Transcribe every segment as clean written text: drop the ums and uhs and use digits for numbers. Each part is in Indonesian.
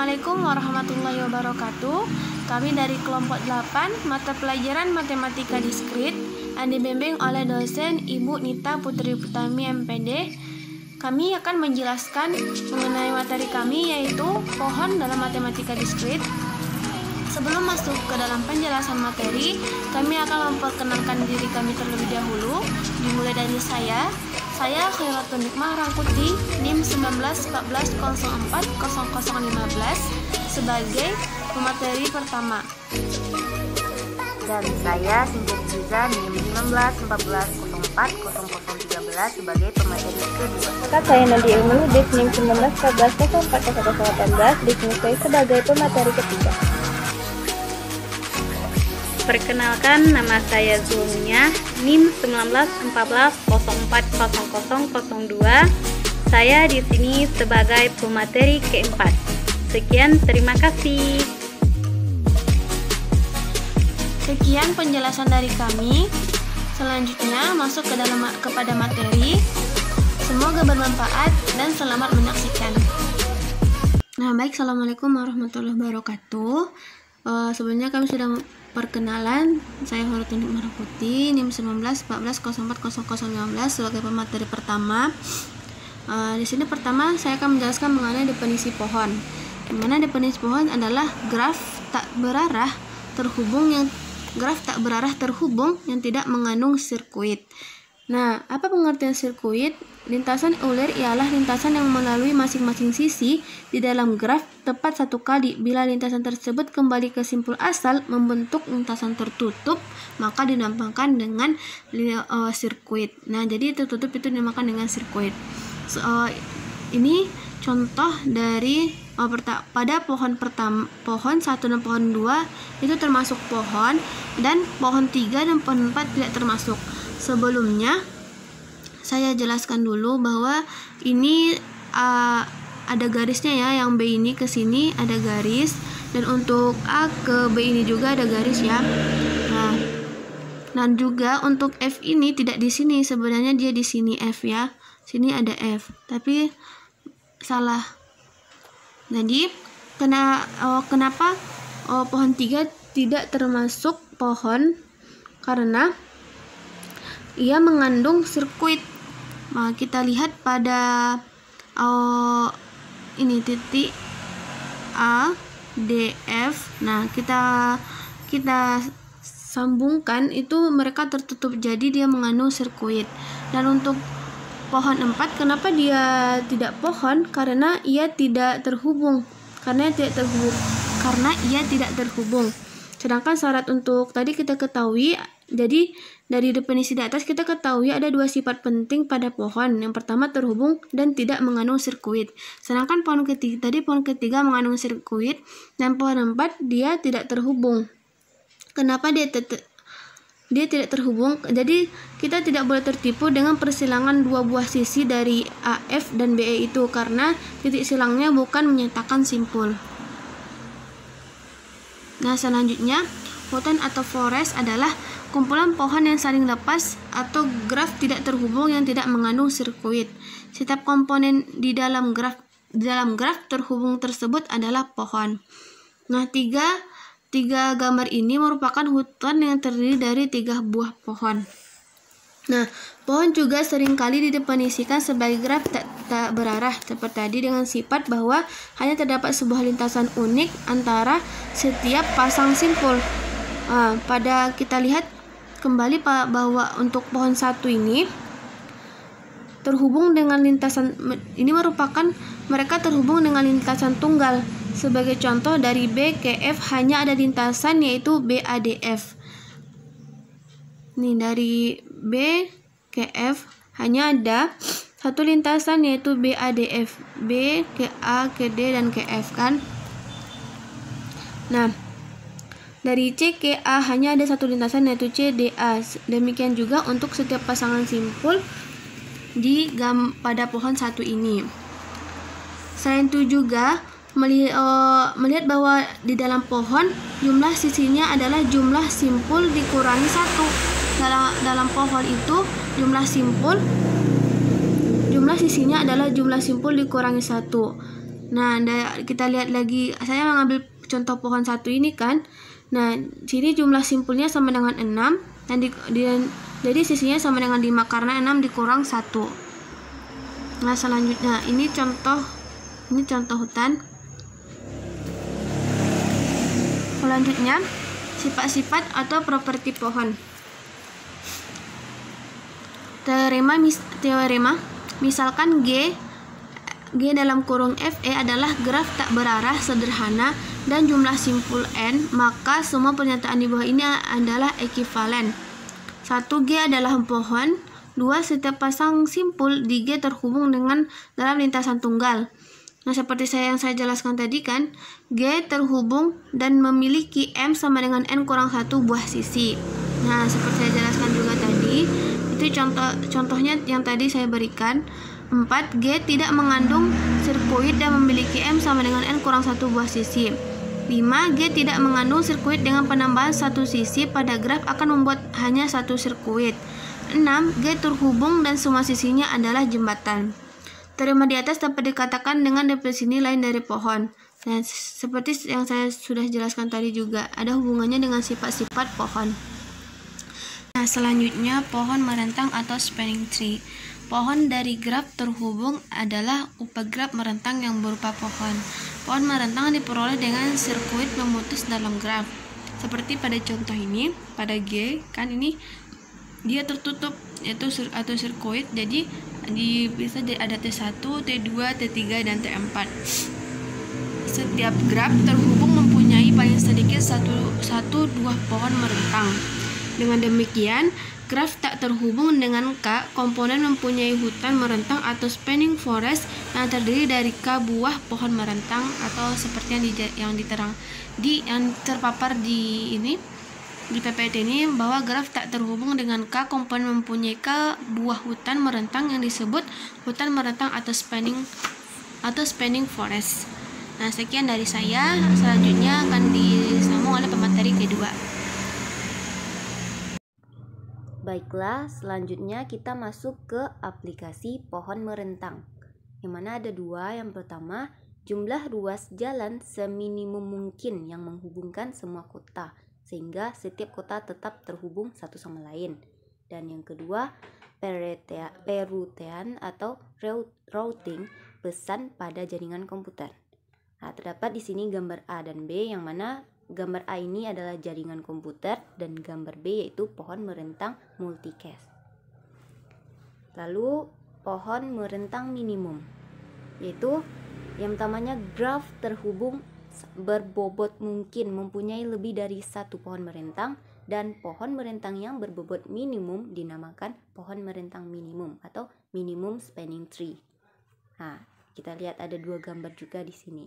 Assalamualaikum warahmatullahi wabarakatuh. Kami dari kelompok 8 mata pelajaran Matematika Diskrit yang dibimbing oleh dosen Ibu Nita Putri Putami MPD. Kami akan menjelaskan mengenai materi kami, yaitu pohon dalam Matematika Diskrit. Sebelum masuk ke dalam penjelasan materi, kami akan memperkenalkan diri kami terlebih dahulu. Dimulai dari saya Khairatun Nikmah Rangkuti, NIM 1914040015 sebagai pemateri pertama. Dan saya Sinjat Jiza, NIM 1914040013 sebagai pemateri kedua. Maka saya Nadia Ilmuddin, NIM 1914040018 disini sebagai pemateri ketiga. Perkenalkan, nama saya Zulmia, NIM 1914040002. Saya di sini sebagai pemateri keempat. Sekian, terima kasih. Sekian penjelasan dari kami. Selanjutnya masuk kepada materi. Semoga bermanfaat dan selamat menyaksikan. Nah, baik, Assalamualaikum warahmatullahi wabarakatuh. Sebelumnya kami sudah perkenalan, saya Khairatun Nikmah Rangkuti, NIM 1914040015 sebagai pemateri pertama. Di sini pertama saya akan menjelaskan mengenai definisi pohon. Di mana definisi pohon adalah graf tak berarah terhubung yang tidak mengandung sirkuit. Nah, apa pengertian sirkuit? Lintasan ulir ialah lintasan yang melalui masing-masing sisi di dalam graf tepat satu kali. Bila lintasan tersebut kembali ke simpul asal membentuk lintasan tertutup, maka dinamakan dengan sirkuit. Nah, jadi tertutup itu dinamakan dengan sirkuit. Ini contoh dari pada pohon 1 dan pohon 2 itu termasuk pohon, dan pohon 3 dan pohon 4 tidak termasuk. Sebelumnya saya jelaskan dulu bahwa ini ada garisnya ya, yang B ini ke sini ada garis, dan untuk A ke B ini juga ada garis ya. Nah, dan juga untuk F ini tidak di sini, sebenarnya dia di sini F ya. Sini ada F, tapi salah. Jadi kenapa pohon 3 tidak termasuk pohon? Karena ia mengandung sirkuit. Nah, kita lihat pada ini titik A, D, F. Nah, kita sambungkan, itu mereka tertutup, jadi dia mengandung sirkuit. Dan untuk pohon 4, kenapa dia tidak pohon? Karena ia tidak terhubung. Karena ia tidak terhubung. Sedangkan syarat untuk tadi kita ketahui, jadi dari definisi di atas kita ketahui ada dua sifat penting pada pohon. Yang pertama terhubung dan tidak mengandung sirkuit. Sedangkan pohon ketiga mengandung sirkuit, dan pohon 4 dia tidak terhubung. Kenapa dia tidak terhubung? Jadi kita tidak boleh tertipu dengan persilangan dua buah sisi dari AF dan BE itu, karena titik silangnya bukan menyatakan simpul. Nah, selanjutnya hutan atau forest adalah kumpulan pohon yang saling lepas atau graf tidak terhubung yang tidak mengandung sirkuit. Setiap komponen di dalam graf terhubung tersebut adalah pohon. Nah, tiga gambar ini merupakan hutan yang terdiri dari 3 buah pohon. Nah, pohon juga seringkali didefinisikan sebagai graf tak berarah seperti tadi, dengan sifat bahwa hanya terdapat sebuah lintasan unik antara setiap pasang simpul. Pada kita lihat kembali bahwa untuk pohon 1 ini terhubung dengan lintasan, ini merupakan mereka terhubung dengan lintasan tunggal. Sebagai contoh, dari B ke F hanya ada lintasan, yaitu BADF. Nih, dari B ke F hanya ada satu lintasan, yaitu BADF. B ke A ke D dan ke F kan. Nah, dari C ke A hanya ada satu lintasan, yaitu CDA. Demikian juga untuk setiap pasangan simpul pada pohon 1 ini. Selain itu juga melihat bahwa di dalam pohon jumlah sisinya adalah jumlah simpul dikurangi 1. Dalam pohon itu jumlah sisinya adalah jumlah simpul dikurangi 1. Nah, kita lihat lagi, saya mengambil contoh pohon 1 ini kan. Nah, sini jumlah simpulnya sama dengan 6 dan jadi sisinya sama dengan 5 karena 6 dikurang 1. Nah, selanjutnya ini contoh hutan. Selanjutnya, sifat-sifat atau properti pohon. Teorema misalkan G dalam kurung FE adalah graf tak berarah sederhana dan jumlah simpul n, maka semua pernyataan di bawah ini adalah ekivalen. 1. G adalah pohon. 2. Setiap pasang simpul di G terhubung dengan dalam lintasan tunggal. Nah, seperti yang saya jelaskan tadi kan, G terhubung dan memiliki M sama dengan N kurang 1 buah sisi. Nah, seperti saya jelaskan juga tadi, itu contohnya yang tadi saya berikan. 4. G tidak mengandung sirkuit dan memiliki M sama dengan N kurang 1 buah sisi. 5. G tidak mengandung sirkuit dengan penambahan satu sisi pada graf akan membuat hanya satu sirkuit. 6. G terhubung dan semua sisinya adalah jembatan. Teorema di atas dapat dikatakan dengan definisi lain dari pohon. Nah, seperti yang saya sudah jelaskan tadi juga, ada hubungannya dengan sifat-sifat pohon. Nah, selanjutnya pohon merentang atau spanning tree. Pohon dari graf terhubung adalah upagraf merentang yang berupa pohon. Pohon merentang diperoleh dengan sirkuit memutus dalam graf. Seperti pada contoh ini, pada G, kan ini dia tertutup yaitu atau sirkuit, jadi bisa ada T1, T2, T3, dan T4. Setiap graf terhubung mempunyai paling sedikit satu buah pohon merentang. Dengan demikian, graf tak terhubung dengan K komponen mempunyai hutan merentang atau spanning forest yang terdiri dari K buah pohon merentang, atau seperti yang terpapar di PPT ini, bahwa graf tak terhubung dengan K komponen mempunyai K buah hutan merentang yang disebut hutan merentang atau spanning forest. Nah, sekian dari saya. Selanjutnya akan disambung oleh pemateri kedua. Baiklah, selanjutnya kita masuk ke aplikasi pohon merentang, yang mana ada dua. Yang pertama, jumlah ruas jalan seminimum mungkin yang menghubungkan semua kota, sehingga setiap kota tetap terhubung satu sama lain. Dan yang kedua, perutean atau routing pesan pada jaringan komputer. Nah, terdapat di sini gambar A dan B, yang mana gambar A ini adalah jaringan komputer dan gambar B yaitu pohon merentang multicast. Lalu pohon merentang minimum, yaitu yang pertamanya graf terhubung berbobot mungkin mempunyai lebih dari satu pohon merentang, dan pohon merentang yang berbobot minimum dinamakan pohon merentang minimum atau minimum spanning tree. Nah, kita lihat ada dua gambar juga di sini.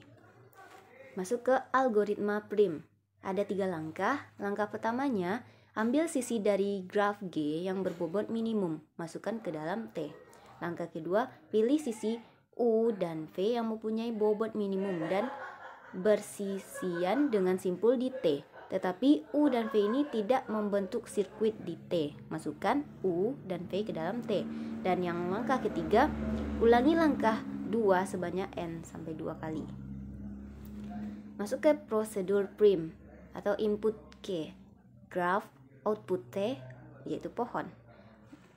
Masuk ke algoritma prim. Ada 3 langkah. Langkah pertamanya, ambil sisi dari graf G yang berbobot minimum, masukkan ke dalam T. Langkah kedua, pilih sisi U dan V yang mempunyai bobot minimum dan bersisian dengan simpul di T. Tetapi U dan V ini tidak membentuk sirkuit di T. Masukkan U dan V ke dalam T. Dan yang langkah ketiga, ulangi langkah 2 sebanyak N sampai 2 kali. Masuk ke prosedur prim atau input K, graf, output T, yaitu pohon.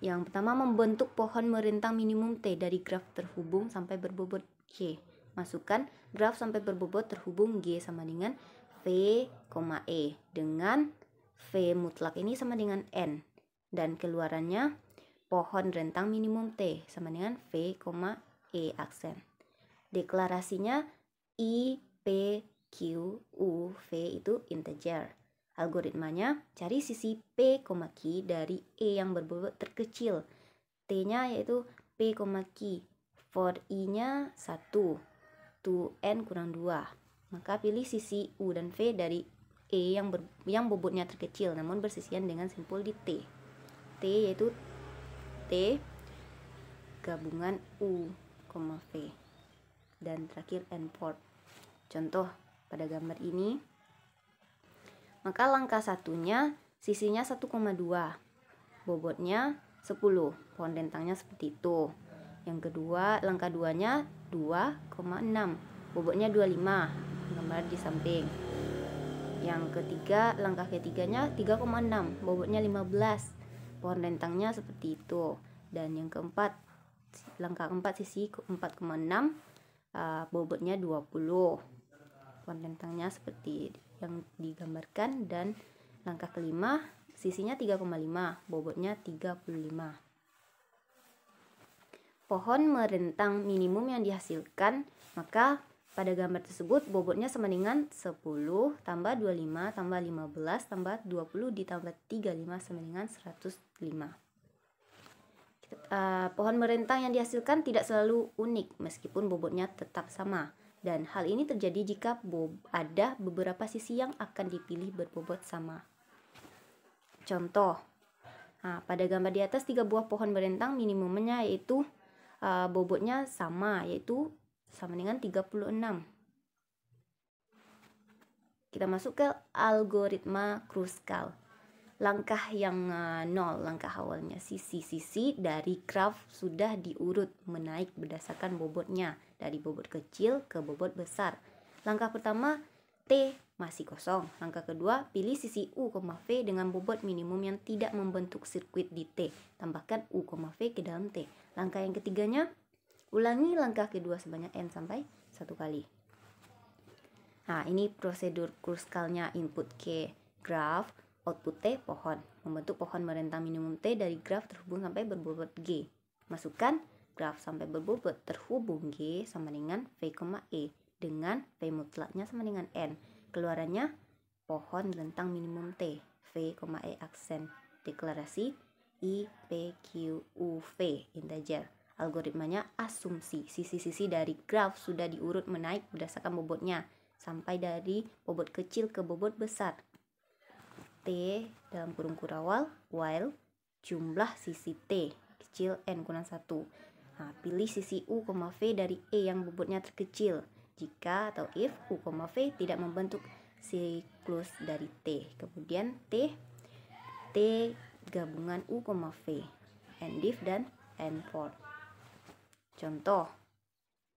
Yang pertama, membentuk pohon merentang minimum T dari graf terhubung sampai berbobot G. Masukkan graf sampai berbobot terhubung G sama dengan V, E, dengan V mutlak ini sama dengan N. Dan keluarannya pohon rentang minimum T sama dengan V, E aksen. Deklarasinya I, P, Q, U, V itu integer. Algoritmanya, cari sisi P, Q dari E yang berbobot terkecil. T-nya yaitu P, Q. For I-nya 1. To N kurang 2. Maka pilih sisi U dan V dari E yang bobotnya terkecil, namun bersisian dengan simpul di T. T yaitu T gabungan U, V. Dan terakhir N port. Contoh pada gambar ini, maka langkah satunya sisinya 1,2, bobotnya 10, pohon rentangnya seperti itu. Yang kedua, langkah 2-nya 2,6, bobotnya 25, gambar di samping. Yang ketiga, langkah ketiganya 3,6, bobotnya 15, pohon rentangnya seperti itu. Dan yang keempat, langkah keempat sisi 4,6, bobotnya 20, pohon rentangnya seperti yang digambarkan. Dan langkah kelima, sisinya 3,5, bobotnya 35. Pohon merentang minimum yang dihasilkan, maka pada gambar tersebut bobotnya sama dengan 10 tambah 25 tambah 15 tambah 20 ditambah 35 sama dengan 105. Pohon merentang yang dihasilkan tidak selalu unik meskipun bobotnya tetap sama. Dan hal ini terjadi jika ada beberapa sisi yang akan dipilih berbobot sama. Contoh, pada gambar di atas 3 buah pohon merentang minimumnya yaitu bobotnya sama, yaitu sama dengan 36. Kita masuk ke algoritma Kruskal. Langkah yang 0, langkah awalnya sisi-sisi dari graf sudah diurut menaik berdasarkan bobotnya dari bobot kecil ke bobot besar. Langkah pertama, T masih kosong. Langkah kedua, pilih sisi U, V dengan bobot minimum yang tidak membentuk sirkuit di T. Tambahkan U, V ke dalam T. Langkah yang ketiganya, ulangi langkah kedua sebanyak N sampai 1 kali. Ini prosedur Kruskalnya. Input K, graf, output T, pohon. Membentuk pohon merentang minimum T dari graf terhubung sampai berbobot G. Masukkan graf sampai berbobot terhubung G sama dengan V, E. Dengan V mutlaknya sama dengan N. Keluarannya pohon rentang minimum T, V, E aksen. Deklarasi I, P, Q, U, V integer. Algoritmanya asumsi. Sisi-sisi dari graf sudah diurut menaik berdasarkan bobotnya sampai dari bobot kecil ke bobot besar. T dalam kurung kurawal while jumlah sisi T kecil N kurang 1. Pilih sisi U, V dari E yang bobotnya terkecil jika atau if U, V tidak membentuk siklus dari T. Kemudian T gabungan U, V, NDiff dan NFOR. Contoh,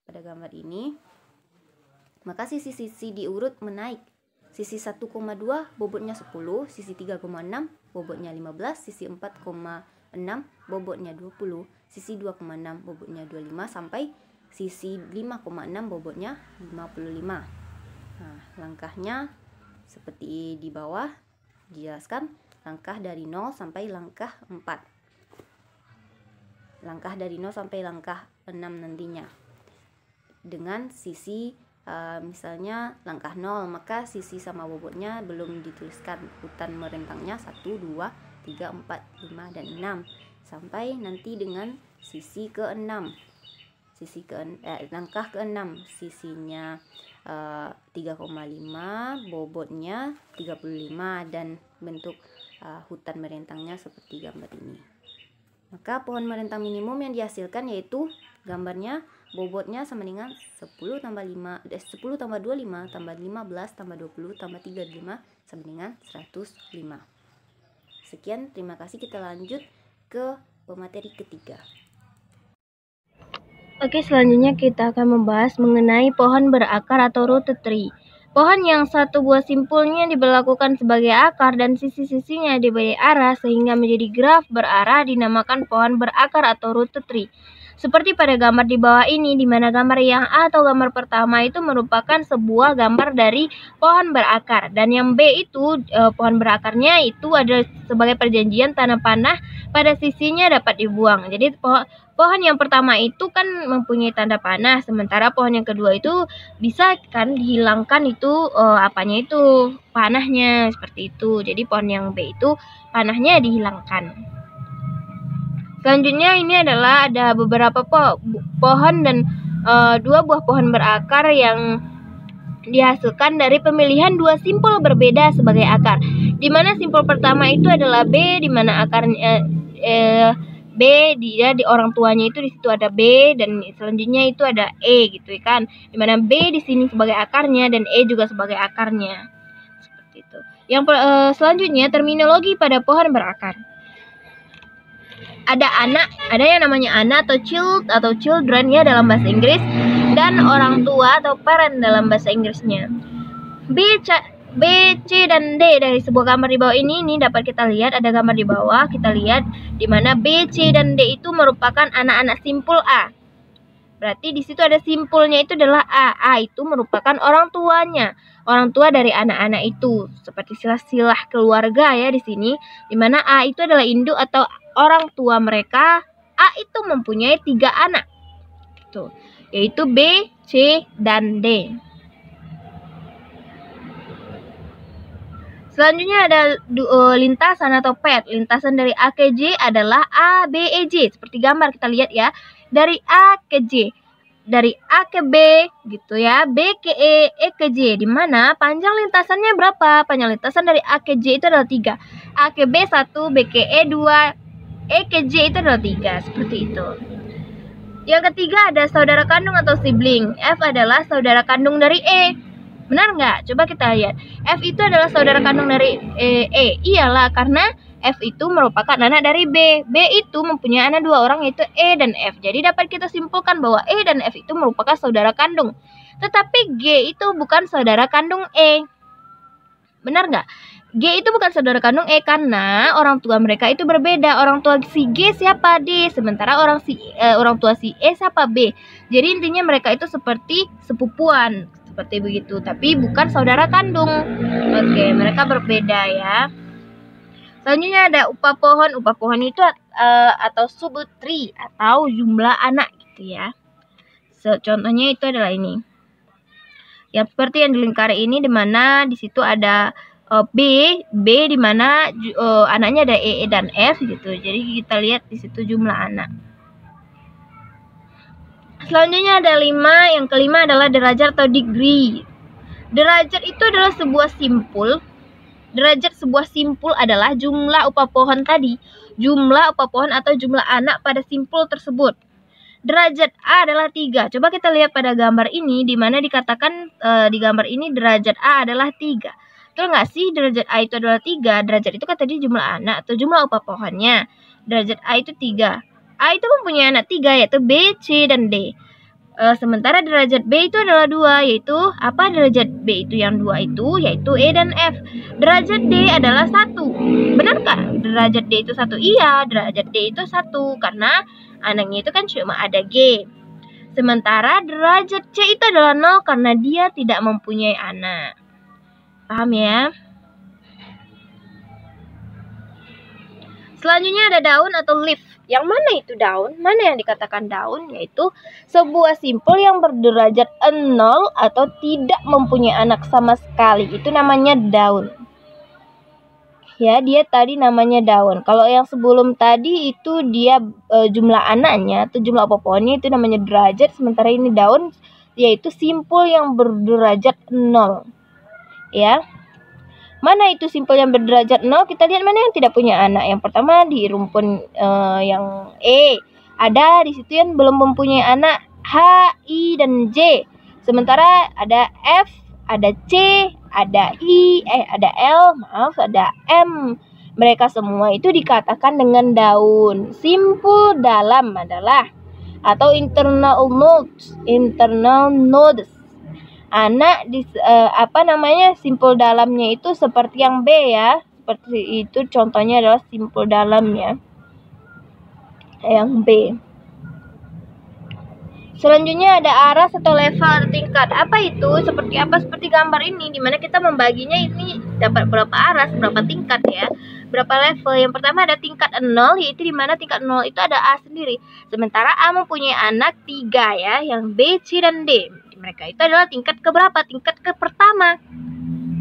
pada gambar ini, maka sisi-sisi diurut menaik. Sisi 1,2 bobotnya 10, sisi 3,6 bobotnya 15, sisi 4,6 bobotnya 20, sisi 2,6 bobotnya 25, sampai sisi 5,6 bobotnya 55. Langkahnya seperti di bawah dijelaskan. Langkah dari 0 sampai langkah 4. Langkah dari 0 sampai langkah 6 nantinya. Dengan sisi misalnya langkah 0, maka sisi sama bobotnya belum dituliskan. Hutan merentangnya 1, 2, 3, 4, 5, dan 6. Sampai nanti dengan sisi ke-6. Langkah ke-6, sisinya 3,5, bobotnya 35, dan bentuk hutan merentangnya seperti gambar ini. Maka pohon merentang minimum yang dihasilkan yaitu gambarnya bobotnya sama dengan 10 tambah 25 tambah 15 tambah 20 tambah 35 sama dengan 105. Sekian, terima kasih. Kita lanjut ke pemateri ketiga. Oke, selanjutnya kita akan membahas mengenai pohon berakar atau rooted tree. Pohon yang satu buah simpulnya diberlakukan sebagai akar dan sisi-sisinya diberi arah sehingga menjadi graf berarah dinamakan pohon berakar atau rooted tree. Seperti pada gambar di bawah ini, di mana gambar yang A atau gambar pertama itu merupakan sebuah gambar dari pohon berakar, dan yang B itu pohon berakarnya itu adalah sebagai perjanjian tanah panah pada sisinya dapat dibuang. Jadi pohon yang pertama itu kan mempunyai tanda panah, sementara pohon yang kedua itu bisa kan dihilangkan itu panahnya seperti itu. Jadi pohon yang B itu panahnya dihilangkan. Selanjutnya ini adalah ada beberapa pohon dan 2 buah pohon berakar yang dihasilkan dari pemilihan 2 simpul berbeda sebagai akar. Di mana simpul pertama itu adalah B, di mana akarnya B dia di orang tuanya itu di situ ada B, dan selanjutnya itu ada E gitu kan. Di mana B di sini sebagai akarnya dan E juga sebagai akarnya. Seperti itu. Yang selanjutnya terminologi pada pohon berakar. Ada yang namanya anak atau child atau children ya dalam bahasa Inggris. dan orang tua atau parent dalam bahasa Inggrisnya. B, C, dan D dari sebuah gambar di bawah ini dapat kita lihat, ada gambar di bawah, kita lihat di mana B, C, dan D itu merupakan anak-anak simpul A. Berarti di situ ada simpulnya itu adalah A. A itu merupakan orang tuanya, orang tua dari anak-anak itu. Seperti silsilah keluarga ya di sini, di mana A itu adalah induk atau orang tua mereka. A itu mempunyai 3 anak. Tuh, yaitu B, C, dan D. Selanjutnya ada lintasan atau path. Lintasan dari A ke J adalah A, B, E, J. Seperti gambar kita lihat ya. Dari A ke J. Dari A ke B gitu ya. B ke E, E ke J. Di mana panjang lintasannya berapa? Panjang lintasan dari A ke J itu adalah 3. A ke B 1, B ke E 2, E ke J itu adalah 3. Seperti itu. Yang ketiga ada saudara kandung atau sibling. F adalah saudara kandung dari E. Benar nggak? Coba kita lihat. F itu adalah saudara kandung dari E. Iyalah, karena F itu merupakan anak dari B. B itu mempunyai anak 2 orang yaitu E dan F. Jadi dapat kita simpulkan bahwa E dan F itu merupakan saudara kandung. Tetapi G itu bukan saudara kandung E. Benar nggak? G itu bukan saudara kandung E karena orang tua mereka itu berbeda. Orang tua si G siapa? D. Sementara orang tua si E siapa? B. Jadi intinya mereka itu seperti sepupuan. Seperti begitu, tapi bukan saudara kandung. Oke, mereka berbeda ya. Selanjutnya ada upah pohon. Upah pohon itu atau subtree atau jumlah anak gitu ya. Contohnya itu adalah ini. Yang seperti yang dilingkari ini, di mana di situ ada B di mana anaknya ada E dan F gitu. Jadi kita lihat di situ jumlah anak. Selanjutnya ada 5, yang kelima adalah derajat atau degree. Derajat itu adalah sebuah simpul. Derajat sebuah simpul adalah jumlah upah pohon tadi. Jumlah upah pohon atau jumlah anak pada simpul tersebut. Derajat A adalah 3. Coba kita lihat pada gambar ini, di mana dikatakan di gambar ini derajat A adalah 3. Betul nggak sih derajat A itu adalah 3? Derajat itu kan tadi jumlah anak atau jumlah upah pohonnya. Derajat A itu 3. A itu mempunyai anak 3 yaitu B, C, dan D. Sementara derajat B itu adalah 2 yaitu apa? Derajat B itu yang 2 itu yaitu E dan F. Derajat D adalah 1. Benarkah derajat D itu 1? Iya, derajat D itu 1 karena anaknya itu kan cuma ada G. Sementara derajat C itu adalah 0 karena dia tidak mempunyai anak. Paham ya? Selanjutnya ada daun atau leaf. Yang mana itu daun? Mana yang dikatakan daun? Yaitu sebuah simpul yang berderajat 0 atau tidak mempunyai anak sama sekali. Itu namanya daun. Ya, dia tadi namanya daun. Kalau yang sebelum tadi itu dia jumlah anaknya atau jumlah upah pohonnya itu namanya derajat. Sementara ini daun yaitu simpul yang berderajat 0. Ya. Mana itu simpul yang berderajat 0? Kita lihat mana yang tidak punya anak. Yang pertama di rumpun yang E. Ada di situ yang belum mempunyai anak H, I, dan J. Sementara ada F, ada C, ada I, ada L, ada M. Mereka semua itu dikatakan dengan daun. Simpul dalam adalah atau internal nodes. Anak simpul dalamnya itu seperti yang B ya. Seperti itu contohnya adalah simpul dalamnya. Yang B. Selanjutnya ada aras atau level atau tingkat. Apa itu? Seperti apa? Seperti gambar ini, dimana kita membaginya ini dapat berapa aras, berapa tingkat ya. Berapa level. Yang pertama ada tingkat 0, yaitu dimana tingkat 0 itu ada A sendiri. Sementara A mempunyai anak 3 ya, yang B, C, dan D. Mereka itu adalah tingkat keberapa? Tingkat ke pertama.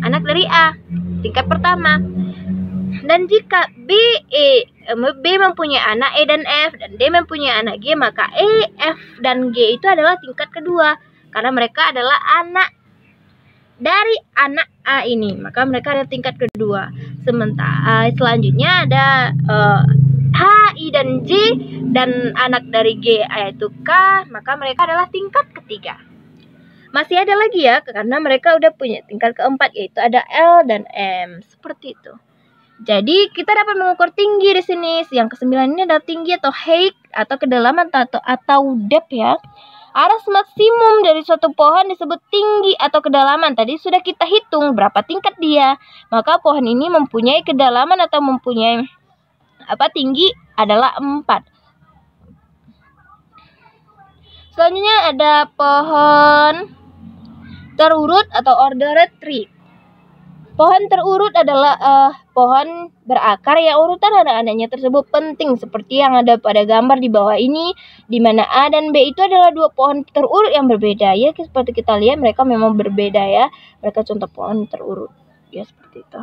Anak dari A. Tingkat pertama. Dan jika B mempunyai anak E dan F, dan D mempunyai anak G, maka E, F, dan G itu adalah tingkat kedua. Karena mereka adalah anak dari anak A ini. Maka mereka adalah tingkat kedua. Sementara selanjutnya ada H, I, dan J, dan anak dari G yaitu K, maka mereka adalah tingkat ketiga. Masih ada lagi ya, karena mereka udah punya tingkat keempat, yaitu ada L dan M. Seperti itu. Jadi kita dapat mengukur tinggi di sini. Yang ke-9 ini adalah tinggi atau height atau kedalaman atau depth ya. Aras maksimum dari suatu pohon disebut tinggi atau kedalaman. Tadi sudah kita hitung berapa tingkat dia. Maka pohon ini mempunyai kedalaman atau mempunyai tinggi adalah 4. Selanjutnya ada pohon terurut atau ordered tree. Pohon terurut adalah pohon berakar yang urutan anak-anaknya tersebut penting seperti yang ada pada gambar di bawah ini, di mana A dan B itu adalah 2 pohon terurut yang berbeda. Ya, seperti kita lihat mereka memang berbeda ya. Mereka contoh pohon terurut. Ya, seperti itu.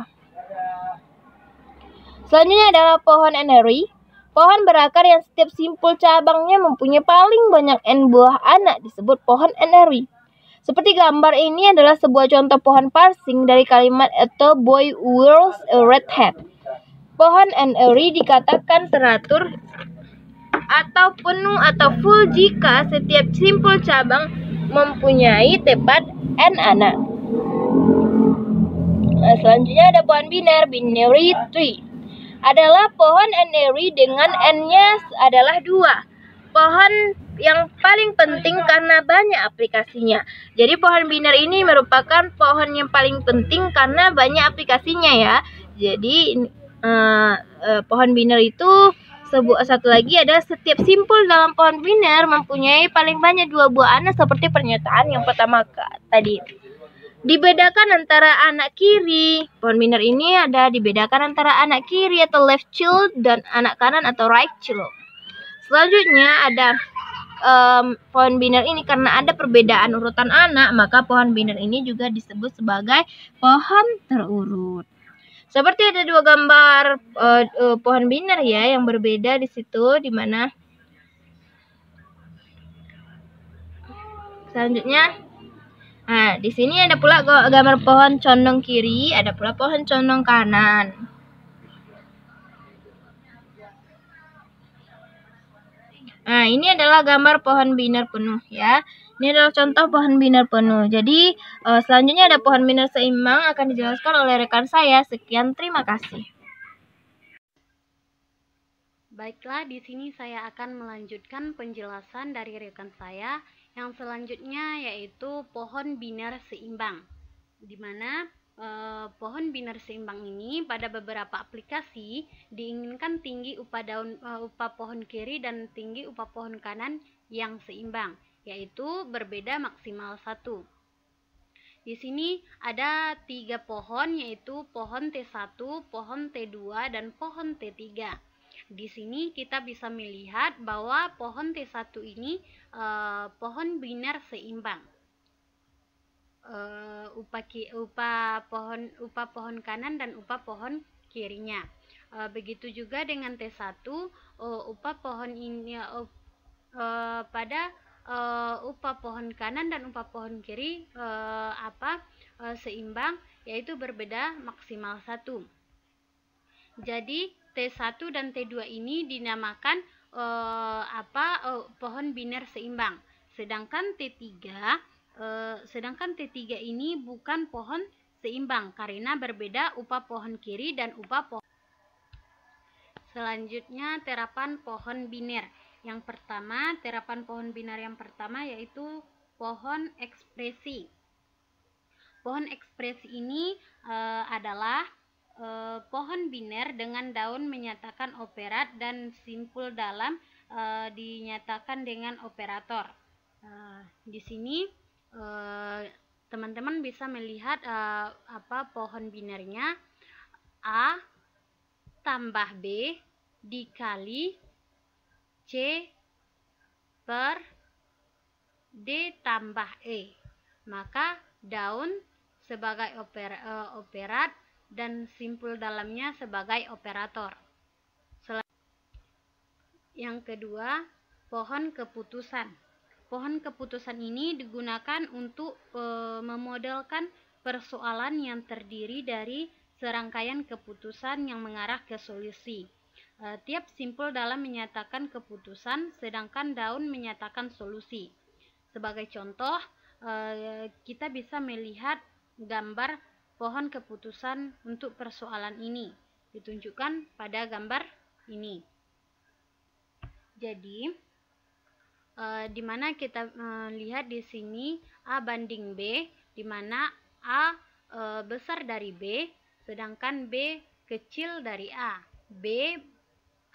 Selanjutnya adalah pohon anery. Pohon berakar yang setiap simpul cabangnya mempunyai paling banyak N buah anak disebut pohon anery. Seperti gambar ini adalah sebuah contoh pohon parsing dari kalimat "A boy wears a red hat". Pohon anery dikatakan teratur atau penuh atau full jika setiap simpul cabang mempunyai tepat N anak. Selanjutnya ada pohon binary tree. Adalah pohon anery dengan N-nya adalah 2. Pohon yang paling penting karena banyak aplikasinya. Jadi pohon binary ini merupakan pohon yang paling penting karena banyak aplikasinya ya. Jadi pohon binary itu satu lagi ada setiap simpul dalam pohon binary mempunyai paling banyak 2 buah anak seperti pernyataan yang pertama tadi. Dibedakan antara anak kiri. Pohon binary ini ada dibedakan antara anak kiri atau left child dan anak kanan atau right child. Selanjutnya ada pohon binary ini karena ada perbedaan urutan anak, maka pohon binary ini juga disebut sebagai pohon terurut. Seperti ada 2 gambar pohon binary ya yang berbeda di situ, di mana selanjutnya di sini ada pula gambar pohon condong kiri, ada pula pohon condong kanan. Ini adalah gambar pohon binary penuh ya. Ini adalah contoh pohon binary penuh. Jadi selanjutnya ada pohon binary seimbang akan dijelaskan oleh rekan saya. Sekian, terima kasih. Baiklah, di sini saya akan melanjutkan penjelasan dari rekan saya yang selanjutnya yaitu pohon binary seimbang. Di mana pohon binary seimbang ini pada beberapa aplikasi diinginkan tinggi upah pohon kiri dan tinggi upah pohon kanan yang seimbang, yaitu berbeda maksimal 1. Di sini ada 3 pohon yaitu pohon T1, pohon T2 dan pohon T3. Di sini kita bisa melihat bahwa pohon T1 ini pohon binary seimbang. Upah pohon kanan dan upah pohon kirinya. Begitu juga dengan T1, upah pohon ini pada upah pohon kanan dan upah pohon kiri seimbang, yaitu berbeda maksimal 1. Jadi T1 dan T2 ini dinamakan pohon binary seimbang. Sedangkan T3 ini bukan pohon seimbang karena berbeda upah pohon kiri dan upah pohon. Selanjutnya terapan pohon binary. Yang pertama, terapan pohon binary yang pertama yaitu pohon ekspresi. Pohon ekspresi ini adalah pohon binary dengan daun menyatakan operat dan simpul dalam dinyatakan dengan operator. Di sini teman-teman bisa melihat pohon binarnya A tambah B dikali C per D tambah E. Maka daun sebagai operat dan simpul dalamnya sebagai operator. Yang kedua, pohon keputusan. Pohon keputusan ini digunakan untuk memodelkan persoalan yang terdiri dari serangkaian keputusan yang mengarah ke solusi. Tiap simpul dalam menyatakan keputusan, sedangkan daun menyatakan solusi. Sebagai contoh, kita bisa melihat gambar pohon keputusan untuk persoalan ini, ditunjukkan pada gambar ini. Jadi, di mana kita lihat di sini A banding B, di mana A besar dari B, sedangkan B kecil dari A.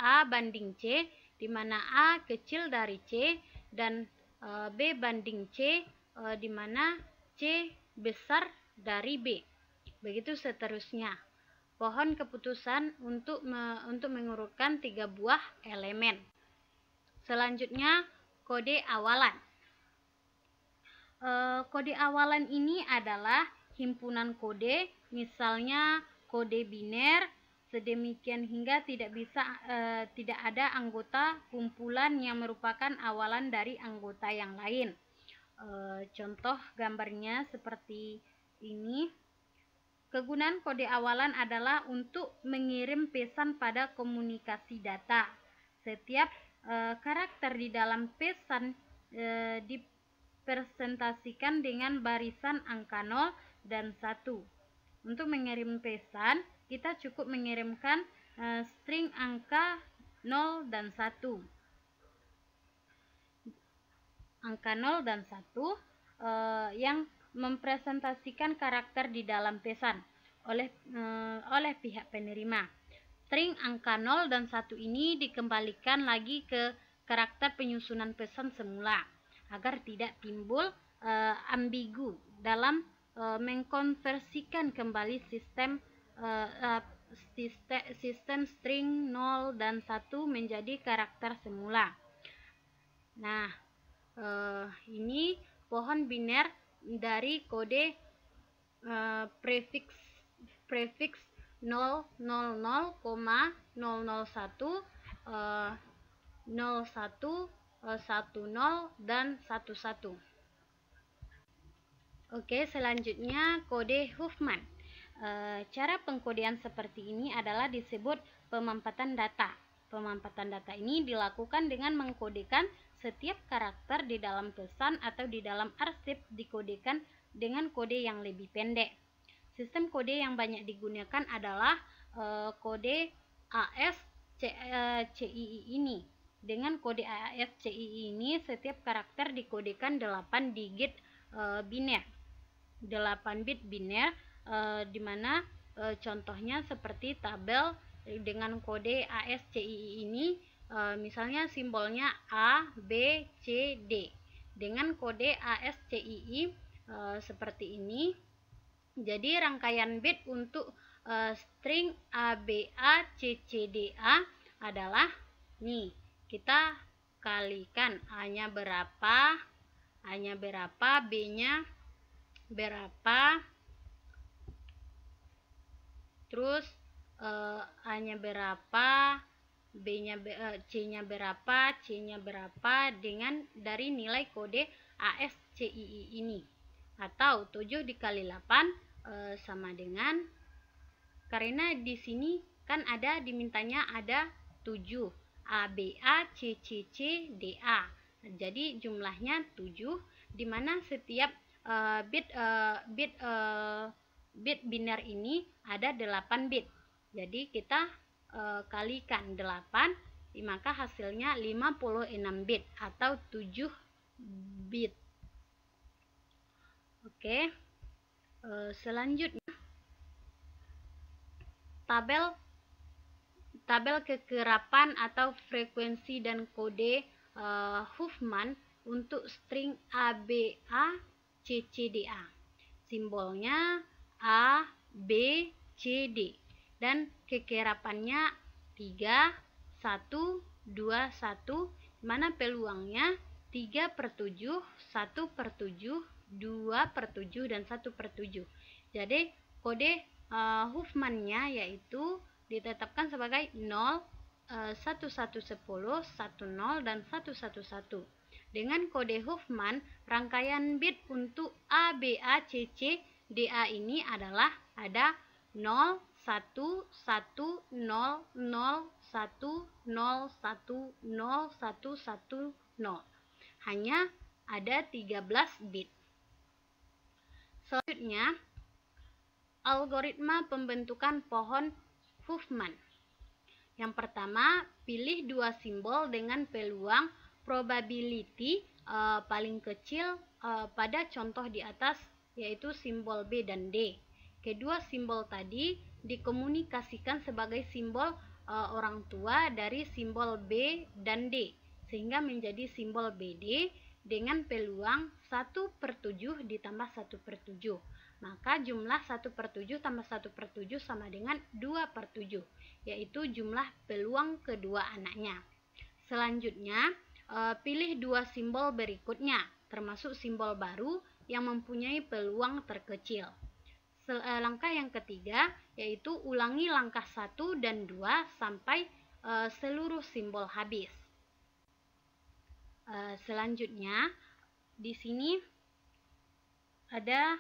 A banding C, di mana A kecil dari C, dan B banding C, di mana C besar dari B. Begitu seterusnya. Pohon keputusan untuk mengurutkan 3 buah elemen. Selanjutnya, kode awalan. Kode awalan ini adalah himpunan kode, misalnya kode biner, sedemikian hingga tidak ada anggota kumpulan yang merupakan awalan dari anggota yang lain. Contoh gambarnya seperti ini. Kegunaan kode awalan adalah untuk mengirim pesan pada komunikasi data. Setiap karakter di dalam pesan dipresentasikan dengan barisan angka 0 dan 1. Untuk mengirim pesan, kita cukup mengirimkan string angka 0 dan 1. Angka 0 dan 1 yang mempresentasikan karakter di dalam pesan oleh pihak penerima. String angka 0 dan 1 ini dikembalikan lagi ke karakter penyusunan pesan semula agar tidak timbul ambigu dalam mengkonversikan kembali sistem string 0 dan 1 menjadi karakter semula. Nah, ini pohon biner dari kode prefiks 000, 001, 01, 10 dan 11. Oke, selanjutnya kode Huffman. Cara pengkodean seperti ini adalah disebut pemampatan data. Pemampatan data ini dilakukan dengan mengkodekan setiap karakter di dalam pesan atau di dalam arsip dikodekan dengan kode yang lebih pendek. Sistem kode yang banyak digunakan adalah kode ASCII ini. Dengan kode ASCII ini, setiap karakter dikodekan 8 digit biner. 8 bit biner, di mana contohnya seperti tabel dengan kode ASCII ini, misalnya simbolnya A, B, C, D. Dengan kode ASCII seperti ini, jadi rangkaian bit untuk string ABA CCDA adalah nih, kita kalikan A-nya berapa, B-nya berapa, terus A-nya berapa, C-nya berapa, C-nya berapa, dengan dari nilai kode ASCII ini. Atau 7 dikali 8 sama dengan, karena di sini kan dimintanya ada 7, ABA CCC DA. Jadi jumlahnya 7, di mana setiap bit biner ini ada 8 bit. Jadi kita kalikan 8, maka hasilnya 56 bit atau 7 bit. Oke, selanjutnya tabel kekerapan atau frekuensi dan kode Huffman untuk string ABA CCDA. Simbolnya A, B, C, D, dan kekerapannya 3, 1, 2, 1, mana peluangnya 3/7, 1/7, 2/7, dan 1/7. Jadi kode Huffman-nya yaitu ditetapkan sebagai 0, 1, 1, 10, 1, 0, dan 1, 1, 1. Dengan kode Huffman, rangkaian bit untuk A, B, A, C, C, D, A ini adalah ada 0, 1, 1, 0, 0, 1, 0, 1, 0, 1, 1, 0. Hanya ada 13 bit. Selanjutnya, algoritma pembentukan pohon Huffman. Yang pertama, pilih 2 simbol dengan peluang probability paling kecil pada contoh di atas, yaitu simbol B dan D. Kedua simbol tadi dikomunikasikan sebagai simbol orang tua dari simbol B dan D, sehingga menjadi simbol BD dengan peluang 1/7 ditambah 1/7. Maka jumlah 1/7 tambah 1/7 sama dengan 2/7, yaitu jumlah peluang kedua anaknya. Selanjutnya, pilih dua simbol berikutnya, termasuk simbol baru yang mempunyai peluang terkecil. Langkah yang ketiga, yaitu ulangi langkah 1 dan 2 sampai seluruh simbol habis. Selanjutnya, di sini ada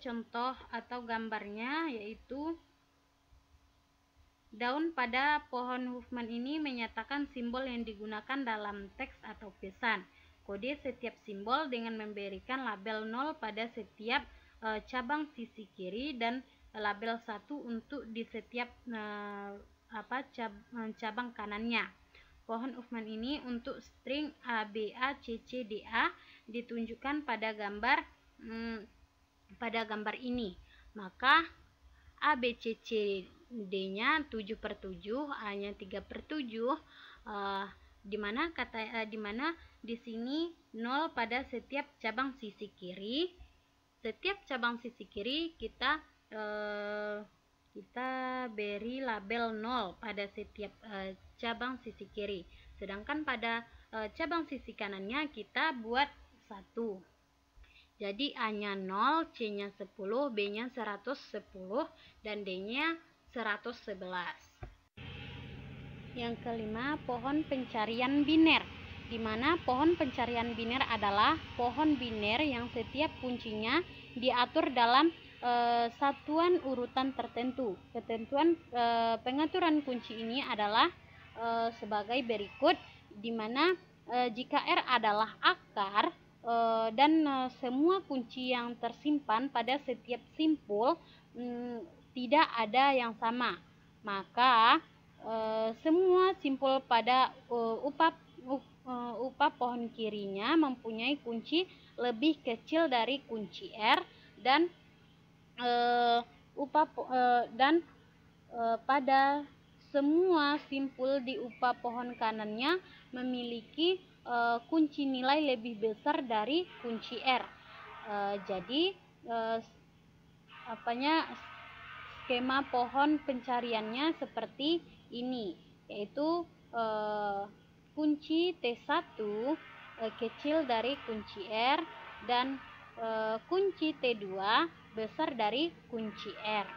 contoh atau gambarnya, yaitu daun pada pohon Huffman ini menyatakan simbol yang digunakan dalam teks atau pesan. Kode setiap simbol dengan memberikan label 0 pada setiap cabang sisi kiri dan label 1 untuk di setiap cabang kanannya. Pohon Huffman ini untuk string A, B, A, C, C, D, A ditunjukkan pada gambar ini. Maka A, B, C, C, D-nya 7/7, A-nya 3/7, di mana di sini 0 pada setiap cabang sisi kiri. Setiap cabang sisi kiri kita beri label 0 pada setiap cabang sisi kiri. Sedangkan pada cabang sisi kanannya kita buat 1. Jadi A-nya 0, C-nya 10, B-nya 110, dan D-nya 111. Yang kelima, pohon pencarian biner, di mana pohon pencarian biner adalah pohon biner yang setiap kuncinya diatur dalam satuan urutan tertentu. Ketentuan pengaturan kunci ini adalah sebagai berikut, di mana jika R adalah akar dan semua kunci yang tersimpan pada setiap simpul tidak ada yang sama, maka semua simpul pada upah pohon kirinya mempunyai kunci lebih kecil dari kunci R, dan pada semua simpul di upah pohon kanannya memiliki kunci nilai lebih besar dari kunci R. Jadi skema pohon pencariannya seperti ini, yaitu kunci T1 kecil dari kunci R dan kunci T2 besar dari kunci R.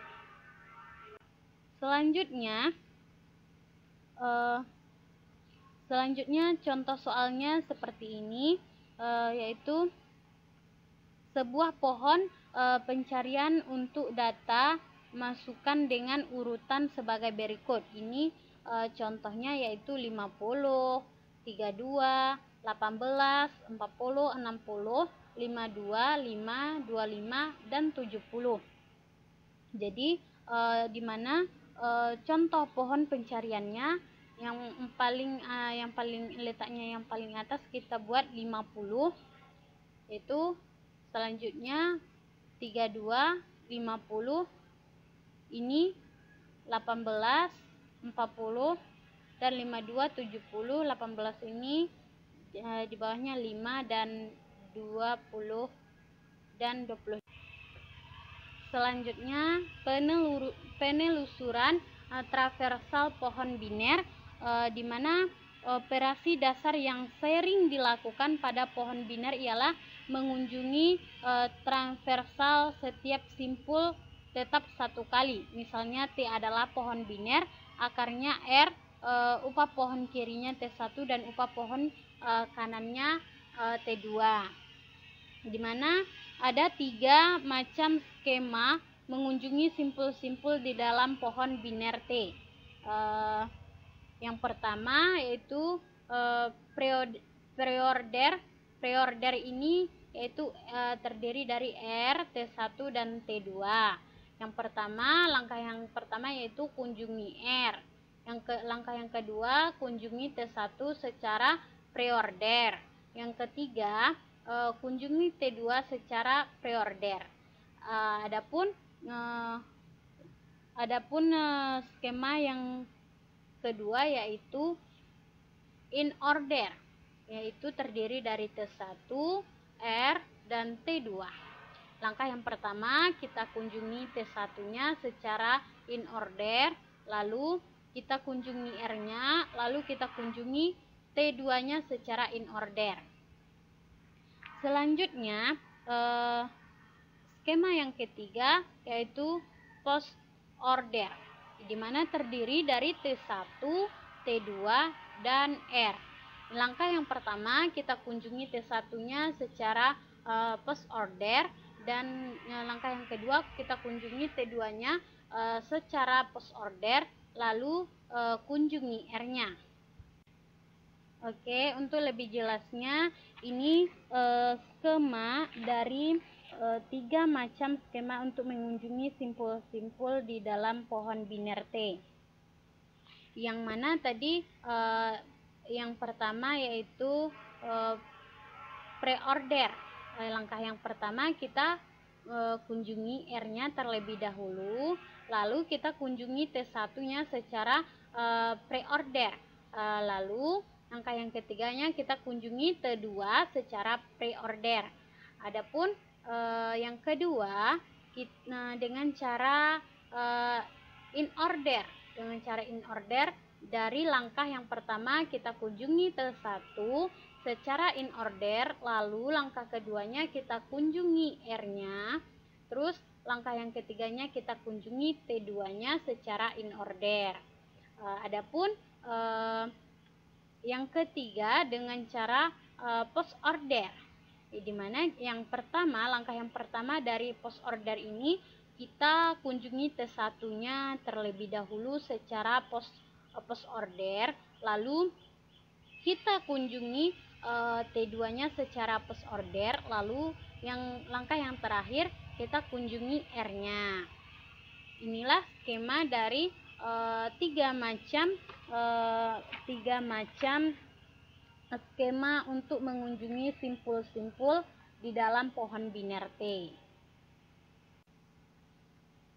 Selanjutnya contoh soalnya seperti ini, yaitu sebuah pohon pencarian untuk data masukkan dengan urutan sebagai berikut. Ini contohnya yaitu 50, 32, 18, 40, 60, 52, 5, 25, dan 70. Jadi di mana contoh pohon pencariannya yang paling letaknya yang paling atas kita buat 50, yaitu selanjutnya 32, 50, ini 18, 40, dan 52, 70, 18 ini di bawahnya 5 dan 20 dan 20. Selanjutnya penelusuran traversal pohon biner, di mana operasi dasar yang sering dilakukan pada pohon biner ialah mengunjungi transversal setiap simpul tetap satu kali. Misalnya T adalah pohon biner, akarnya R, upah pohon kirinya T1 dan upah pohon kanannya T2. Di mana ada 3 macam skema mengunjungi simpul-simpul di dalam pohon biner T. Yang pertama yaitu preorder ini yaitu terdiri dari R, T1 dan T2. Langkah yang pertama yaitu kunjungi R. Langkah yang kedua, kunjungi T1 secara preorder. Yang ketiga, kunjungi T2 secara preorder. Adapun skema yang kedua yaitu in order, yaitu terdiri dari T1, R, dan T2. Langkah yang pertama, kita kunjungi T1-nya secara in order, lalu kita kunjungi R-nya, lalu kita kunjungi T2-nya secara in order. Selanjutnya, skema yang ketiga yaitu post order, di mana terdiri dari T1, T2, dan R. Langkah yang pertama, kita kunjungi T1-nya secara post order, dan langkah yang kedua, kita kunjungi T2-nya secara post order, lalu kunjungi R-nya. Oke, untuk lebih jelasnya, ini skema dari 3 macam skema untuk mengunjungi simpul-simpul di dalam pohon biner T. Yang mana tadi yang pertama yaitu pre-order. Langkah yang pertama, kita kunjungi R-nya terlebih dahulu, lalu kita kunjungi T1-nya secara pre-order. Lalu langkah yang ketiganya, kita kunjungi T2 secara pre-order. Adapun yang kedua, dengan cara in order. Dengan cara in order, dari langkah yang pertama kita kunjungi T1 secara in order, lalu langkah keduanya kita kunjungi R-nya, terus langkah yang ketiganya kita kunjungi T2-nya secara in order. Adapun yang ketiga dengan cara post order, di mana langkah yang pertama dari post order ini, kita kunjungi T1-nya terlebih dahulu secara post order, lalu kita kunjungi T2-nya secara post order, lalu langkah yang terakhir kita kunjungi R-nya. Inilah skema dari 3 macam skema untuk mengunjungi simpul-simpul di dalam pohon biner T.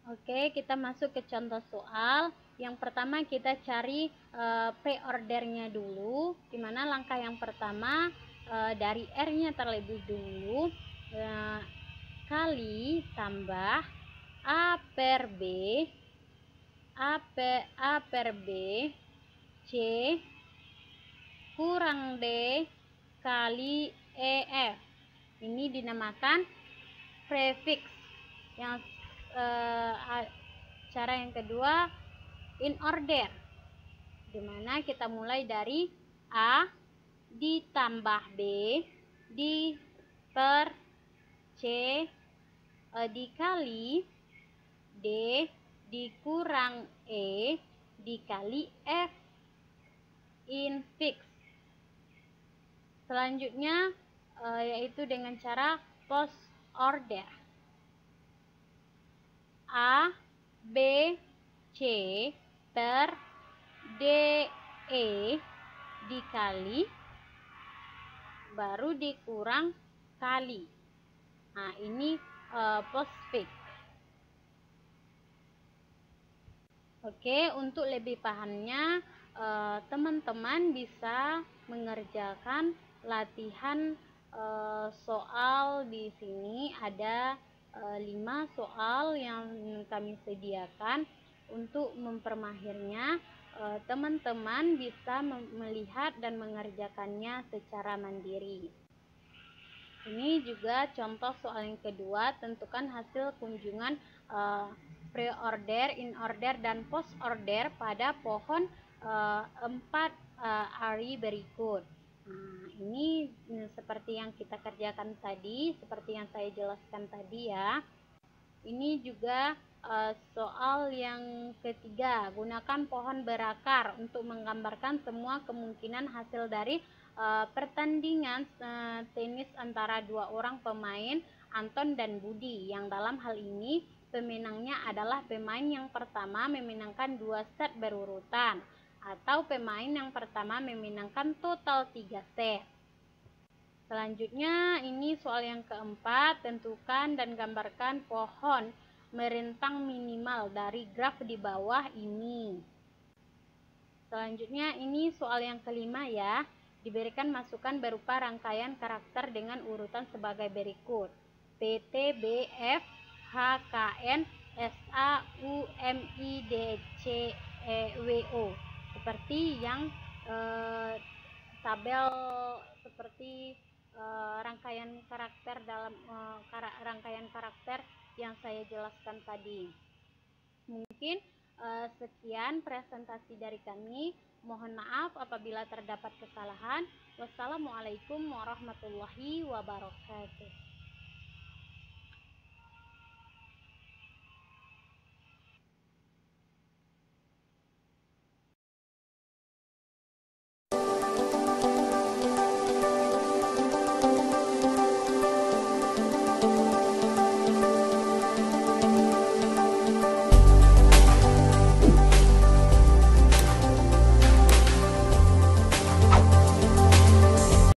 Oke, kita masuk ke contoh soal. Yang pertama, kita cari pre-ordernya dulu, di mana langkah yang pertama dari R-nya terlebih dulu, kali tambah A per B C kurang D kali EF. Ini dinamakan prefix. Yang cara yang kedua in order, dimana kita mulai dari A ditambah B per C dikali D dikurang E dikali F in fix. Selanjutnya yaitu dengan cara post order. A B C per DE dikali baru dikurang kali. Nah, ini postfix. Oke, untuk lebih pahamnya teman-teman bisa mengerjakan latihan soal. Di sini ada 5 soal yang kami sediakan. Untuk mempermahirnya, teman-teman bisa melihat dan mengerjakannya secara mandiri. Ini juga contoh soal yang kedua. Tentukan hasil kunjungan pre-order, in order, dan post order pada pohon 4 hari berikut. Nah, ini seperti yang kita kerjakan tadi, seperti yang saya jelaskan tadi ya. Ini juga soal yang ketiga, gunakan pohon berakar untuk menggambarkan semua kemungkinan hasil dari pertandingan tenis antara 2 orang pemain, Anton dan Budi, yang dalam hal ini pemenangnya adalah pemain yang pertama memenangkan 2 set berurutan. atau pemain yang pertama memenangkan total 3 set. Selanjutnya ini soal yang keempat, tentukan dan gambarkan pohon merentang minimal dari graf di bawah ini. Selanjutnya ini soal yang kelima ya, diberikan masukan berupa rangkaian karakter dengan urutan sebagai berikut: P, T, B, F, H, K, N, S, A, U, M, I, D, C, E, W, O. Seperti yang tabel seperti rangkaian karakter dalam rangkaian karakter yang saya jelaskan tadi. Mungkin sekian presentasi dari kami. Mohon maaf apabila terdapat kesalahan. Wassalamualaikum warahmatullahi wabarakatuh.